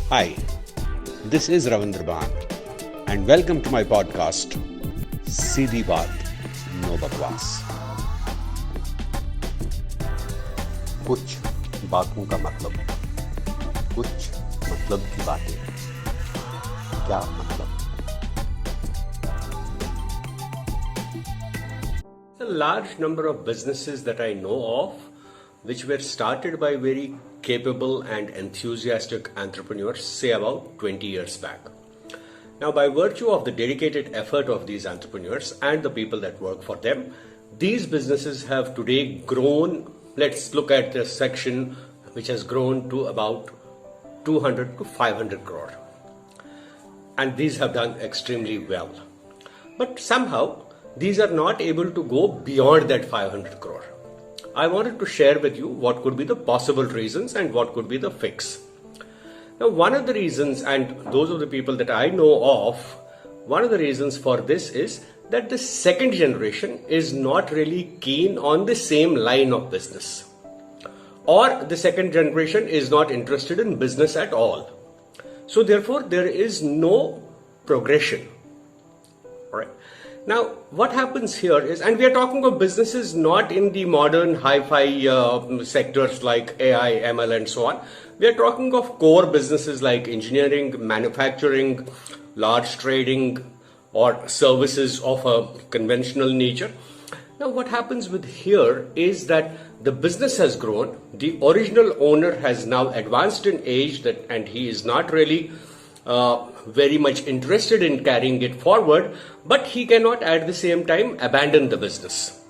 Hi, this is Ravinder Bhan and welcome to my podcast SEEDI BAAT No BAKWAS। कुछ बातों का मतलब, कुछ मतलब की बातें। क्या मतलब? A large number of businesses that I know of which were started by very capable and enthusiastic entrepreneurs, say about 20 years back. Now, by virtue of the dedicated effort of these entrepreneurs and the people that work for them, these businesses have today grown. Let's look at the section which has grown to about 200 to 500 crore. And these have done extremely well. But somehow, these are not able to go beyond that 500 crore. I wanted to share with you what could be the possible reasons and what could be the fix. Now, one of the reasons, and those are the people that I know of, one of the reasons for this is that the second generation is not really keen on the same line of business. Or the second generation is not interested in business at all. So therefore, there is no progression. All right. Now, what happens here is, and we are talking of businesses not in the modern hi-fi sectors like AI, ML and so on. We are talking of core businesses like engineering, manufacturing, large trading or services of a conventional nature. Now, what happens with here is that the business has grown. The original owner has now advanced in age and he is not really very much interested in carrying it forward, but he cannot at the same time abandon the business.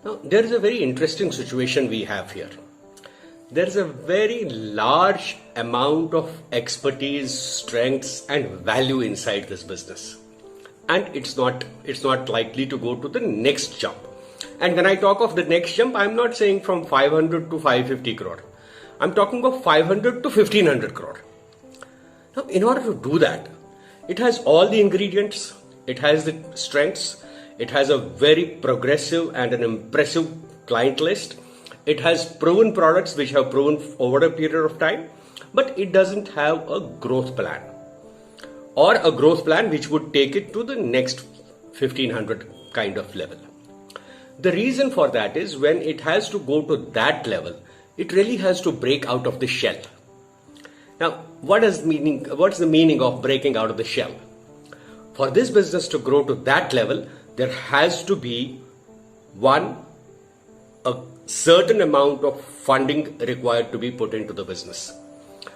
Now, there is a very interesting situation we have here. There is a very large amount of expertise, strengths and value inside this business. And it's not likely to go to the next jump. And when I talk of the next jump, I'm not saying from 500 to 550 crore. I'm talking of 500 to 1500 crore. Now, in order to do that, it has all the ingredients, it has the strengths, it has a very progressive and an impressive client list, it has proven products which have proven over a period of time, but it doesn't have a growth plan or a growth plan which would take it to the next 1500 kind of level. The reason for that is when it has to go to that level, it really has to break out of the shell. Now, what's the meaning of breaking out of the shell? For this business to grow to that level, there has to be a certain amount of funding required to be put into the business.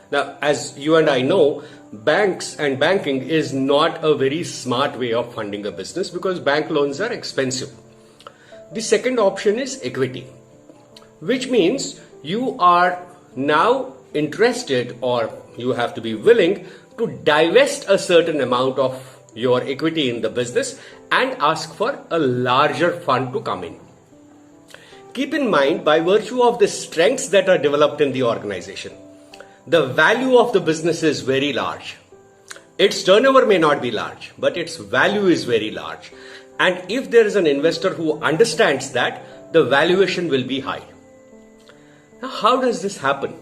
Now, as you and I know, banks and banking is not a very smart way of funding a business because bank loans are expensive. The second option is equity, which means you are now interested or you have to be willing to divest a certain amount of your equity in the business and ask for a larger fund to come in. Keep in mind, by virtue of the strengths that are developed in the organization, the value of the business is very large. Its turnover may not be large, but its value is very large. And if there is an investor who understands that, the valuation will be high. Now, how does this happen?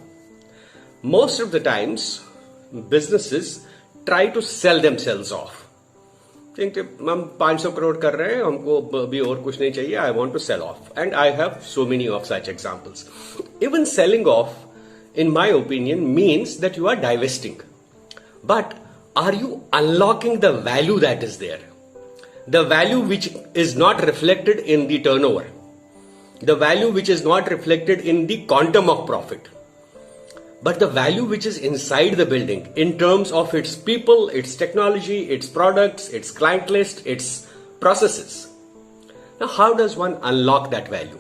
Most of the times, businesses try to sell themselves off. Think, हम 500 crore कर रहे हैं, हमको अभी और कुछ नहीं चाहिए, I want to sell off. And I have so many of such examples. Even selling off, in my opinion, means that you are divesting. But are you unlocking the value that is there? The value which is not reflected in the turnover. The value which is not reflected in the quantum of profit. But the value which is inside the building in terms of its people, its technology, its products, its client list, its processes. Now, how does one unlock that value?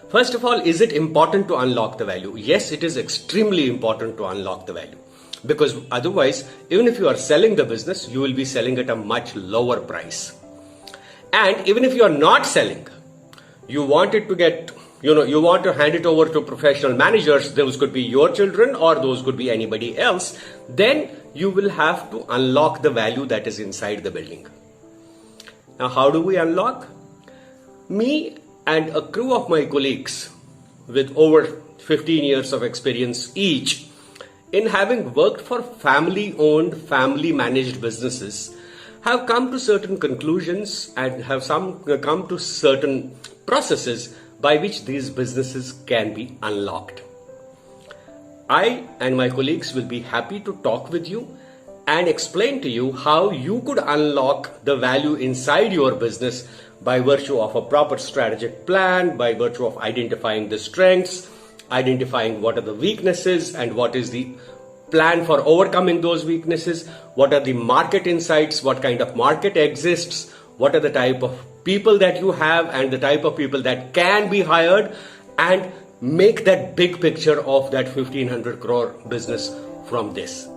First of all, is it important to unlock the value? Yes, it is extremely important to unlock the value. Because otherwise, even if you are selling the business, you will be selling at a much lower price. And even if you are not selling, you want it to get, you want to hand it over to professional managers, those could be your children or those could be anybody else, then you will have to unlock the value that is inside the building. Now, how do we unlock? Me and a crew of my colleagues with over 15 years of experience each in having worked for family-owned, family-managed businesses, have come to certain conclusions and have come to certain processes by which these businesses can be unlocked. I and my colleagues will be happy to talk with you and explain to you how you could unlock the value inside your business by virtue of a proper strategic plan, by virtue of identifying the strengths, identifying what are the weaknesses and what is the plan for overcoming those weaknesses, what are the market insights, what kind of market exists, what are the type of people that you have and the type of people that can be hired, and make that big picture of that 1500 crore business from this.